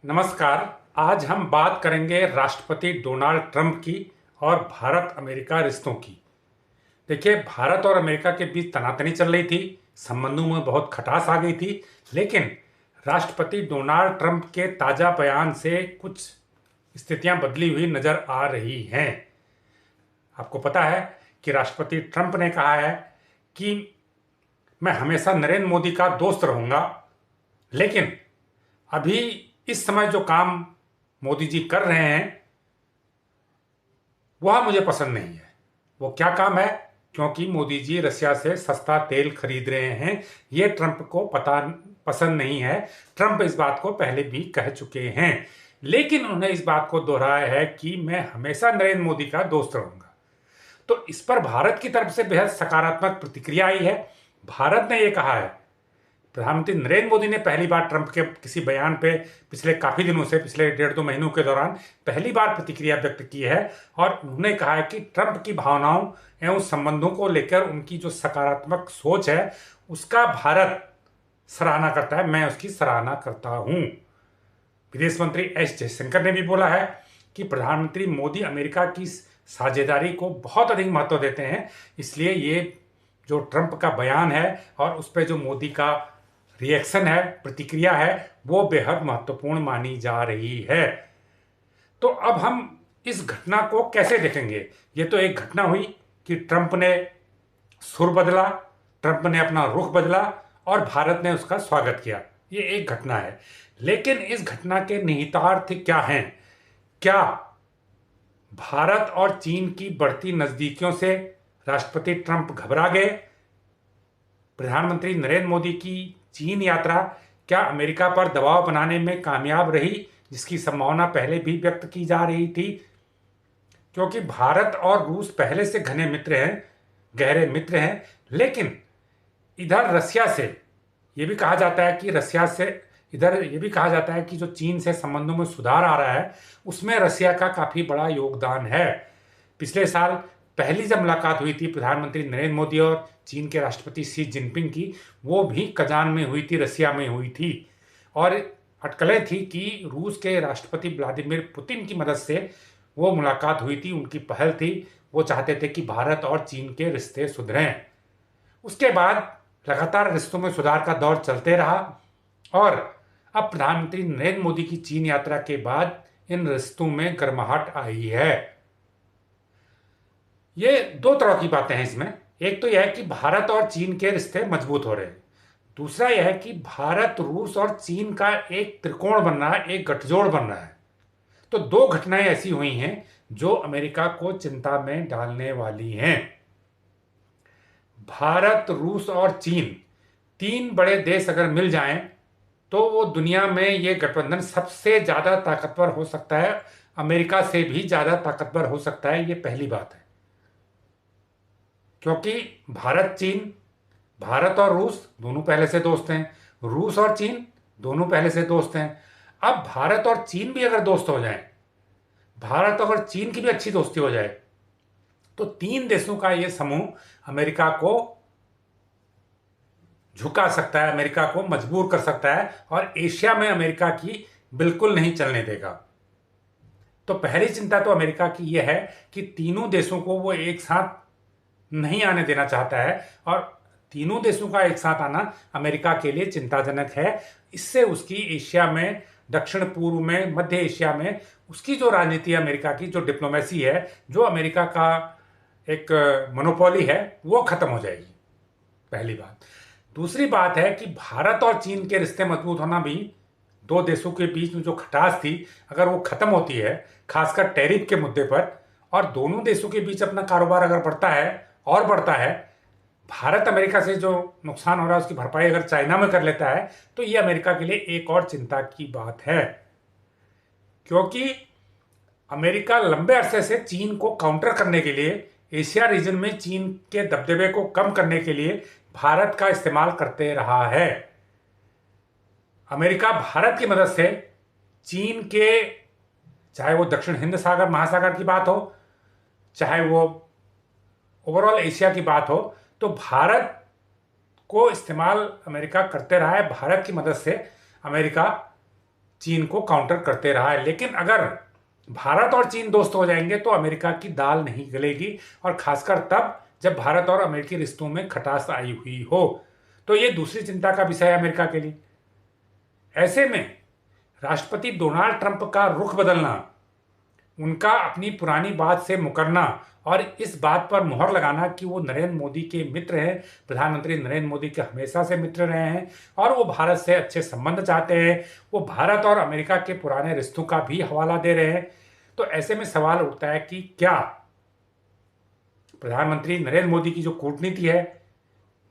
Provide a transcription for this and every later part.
नमस्कार। आज हम बात करेंगे राष्ट्रपति डोनाल्ड ट्रंप की और भारत अमेरिका रिश्तों की। देखिए, भारत और अमेरिका के बीच तनातनी चल रही थी, संबंधों में बहुत खटास आ गई थी। लेकिन राष्ट्रपति डोनाल्ड ट्रंप के ताज़ा बयान से कुछ स्थितियां बदली हुई नजर आ रही हैं। आपको पता है कि राष्ट्रपति ट्रंप ने कहा है कि मैं हमेशा नरेंद्र मोदी का दोस्त रहूंगा, लेकिन अभी इस समय जो काम मोदी जी कर रहे हैं वह मुझे पसंद नहीं है। वो क्या काम है? क्योंकि मोदी जी रसिया से सस्ता तेल खरीद रहे हैं, ये ट्रंप को पसंद नहीं है। ट्रंप इस बात को पहले भी कह चुके हैं, लेकिन उन्होंने इस बात को दोहराया है कि मैं हमेशा नरेंद्र मोदी का दोस्त रहूंगा। तो इस पर भारत की तरफ से बेहद सकारात्मक प्रतिक्रिया आई है। भारत ने यह कहा है, प्रधानमंत्री नरेंद्र मोदी ने पहली बार ट्रंप के किसी बयान पे पिछले काफी दिनों से, पिछले 1.5-2 महीनों के दौरान पहली बार प्रतिक्रिया व्यक्त की है और उन्होंने कहा है कि ट्रंप की भावनाओं एवं संबंधों को लेकर उनकी जो सकारात्मक सोच है उसका भारत सराहना करता है। मैं उसकी सराहना करता हूं। विदेश मंत्री एस जयशंकर ने भी बोला है कि प्रधानमंत्री मोदी अमेरिका की साझेदारी को बहुत अधिक महत्व देते हैं, इसलिए ये जो ट्रंप का बयान है और उस पर जो मोदी का रिएक्शन है, प्रतिक्रिया है, वो बेहद महत्वपूर्ण मानी जा रही है। तो अब हम इस घटना को कैसे देखेंगे? ये तो एक घटना हुई कि ट्रंप ने सुर बदला, ट्रंप ने अपना रुख बदला और भारत ने उसका स्वागत किया। ये एक घटना है, लेकिन इस घटना के निहितार्थ क्या हैं? क्या भारत और चीन की बढ़ती नजदीकियों से राष्ट्रपति ट्रंप घबरा गए? प्रधानमंत्री नरेंद्र मोदी की चीन यात्रा क्या अमेरिका पर दबाव बनाने में कामयाब रही, जिसकी संभावना पहले भी व्यक्त की जा रही थी? क्योंकि भारत और रूस पहले से घने मित्र हैं, गहरे मित्र हैं, लेकिन इधर रसिया से ये भी कहा जाता है कि जो चीन से संबंधों में सुधार आ रहा है उसमें रसिया का काफी बड़ा योगदान है। पिछले साल पहली जब मुलाकात हुई थी प्रधानमंत्री नरेंद्र मोदी और चीन के राष्ट्रपति शी जिनपिंग की, वो भी कजान में हुई थी, रसिया में हुई थी। और अटकलें थी कि रूस के राष्ट्रपति व्लादिमीर पुतिन की मदद से वो मुलाकात हुई थी, उनकी पहल थी। वो चाहते थे कि भारत और चीन के रिश्ते सुधरें। उसके बाद लगातार रिश्तों में सुधार का दौर चलते रहा और अब प्रधानमंत्री नरेंद्र मोदी की चीन यात्रा के बाद इन रिश्तों में गर्माहट आई है। ये दो तरह की बातें हैं इसमें। एक तो यह है कि भारत और चीन के रिश्ते मजबूत हो रहे हैं। दूसरा यह है कि भारत, रूस और चीन का एक त्रिकोण बन रहा है, एक गठजोड़ बन रहा है। तो दो घटनाएं ऐसी हुई हैं जो अमेरिका को चिंता में डालने वाली हैं। भारत, रूस और चीन, तीन बड़े देश अगर मिल जाएं तो वो दुनिया में ये गठबंधन सबसे ज्यादा ताकतवर हो सकता है, अमेरिका से भी ज्यादा ताकतवर हो सकता है। ये पहली बात है, क्योंकि भारत और रूस दोनों पहले से दोस्त हैं, रूस और चीन दोनों पहले से दोस्त हैं। अब भारत और चीन भी अगर दोस्त हो जाएं, भारत और चीन की भी अच्छी दोस्ती हो जाए, तो तीन देशों का ये समूह अमेरिका को झुका सकता है, अमेरिका को मजबूर कर सकता है और एशिया में अमेरिका की बिल्कुल नहीं चलने देगा। तो पहली चिंता तो अमेरिका की यह है कि तीनों देशों को वो एक साथ नहीं आने देना चाहता है और तीनों देशों का एक साथ आना अमेरिका के लिए चिंताजनक है। इससे उसकी एशिया में, दक्षिण पूर्व में, मध्य एशिया में उसकी जो राजनीति है, अमेरिका की जो डिप्लोमेसी है, जो अमेरिका का एक मोनोपोली है, वो खत्म हो जाएगी। पहली बात। दूसरी बात है कि भारत और चीन के रिश्ते मजबूत होना भी, दो देशों के बीच में जो खटास थी अगर वो खत्म होती है, खासकर टैरिफ के मुद्दे पर, और दोनों देशों के बीच अपना कारोबार अगर बढ़ता है और बढ़ता है, भारत अमेरिका से जो नुकसान हो रहा है उसकी भरपाई अगर चाइना में कर लेता है, तो ये अमेरिका के लिए एक और चिंता की बात है। क्योंकि अमेरिका लंबे अरसे से चीन को काउंटर करने के लिए, एशिया रीजन में चीन के दबदबे को कम करने के लिए भारत का इस्तेमाल करते रहा है। अमेरिका भारत की मदद से चीन के, चाहे वो दक्षिण हिंद सागर महासागर की बात हो, चाहे वो ओवरऑल एशिया की बात हो, तो भारत को इस्तेमाल अमेरिका करते रहा है। भारत की मदद से अमेरिका चीन को काउंटर करते रहा है। लेकिन अगर भारत और चीन दोस्त हो जाएंगे तो अमेरिका की दाल नहीं गलेगी, और खासकर तब जब भारत और अमेरिकी रिश्तों में खटास आई हुई हो। तो ये दूसरी चिंता का विषय है अमेरिका के लिए। ऐसे में राष्ट्रपति डोनाल्ड ट्रंप का रुख बदलना, उनका अपनी पुरानी बात से मुकरना और इस बात पर मुहर लगाना कि वो नरेंद्र मोदी के मित्र हैं, प्रधानमंत्री नरेंद्र मोदी के हमेशा से मित्र रहे हैं और वो भारत से अच्छे संबंध चाहते हैं, वो भारत और अमेरिका के पुराने रिश्तों का भी हवाला दे रहे हैं। तो ऐसे में सवाल उठता है कि क्या प्रधानमंत्री नरेंद्र मोदी की जो कूटनीति है,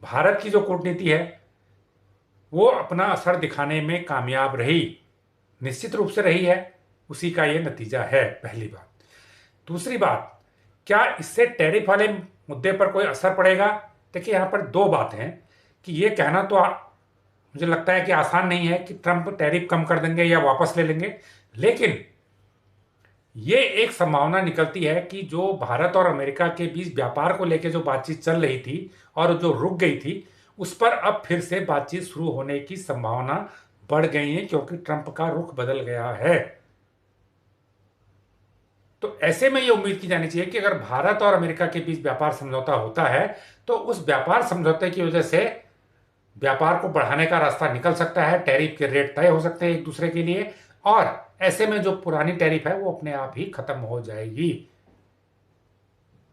भारत की जो कूटनीति है, वो अपना असर दिखाने में कामयाब रही? निश्चित रूप से रही है, उसी का ये नतीजा है, पहली बात। दूसरी बात, क्या इससे टैरिफ वाले मुद्दे पर कोई असर पड़ेगा? देखिए, यहाँ पर दो बातें हैं कि ये कहना तो मुझे लगता है कि आसान नहीं है कि ट्रंप टैरिफ कम कर देंगे या वापस ले लेंगे, लेकिन ये एक संभावना निकलती है कि जो भारत और अमेरिका के बीच व्यापार को लेकर जो बातचीत चल रही थी और जो रुक गई थी, उस पर अब फिर से बातचीत शुरू होने की संभावना बढ़ गई है, क्योंकि ट्रंप का रुख बदल गया है। तो ऐसे में ये उम्मीद की जानी चाहिए कि अगर भारत और अमेरिका के बीच व्यापार समझौता होता है तो उस व्यापार समझौते की वजह से व्यापार को बढ़ाने का रास्ता निकल सकता है, टैरिफ के रेट तय हो सकते हैं एक दूसरे के लिए, और ऐसे में जो पुरानी टैरिफ है वो अपने आप ही खत्म हो जाएगी।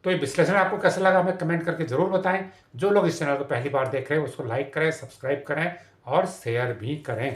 तो ये विश्लेषण आपको कैसा लगा हमें कमेंट करके जरूर बताएं। जो लोग इस चैनल को पहली बार देख रहे हैं उसको लाइक करें, सब्सक्राइब करें और शेयर भी करें।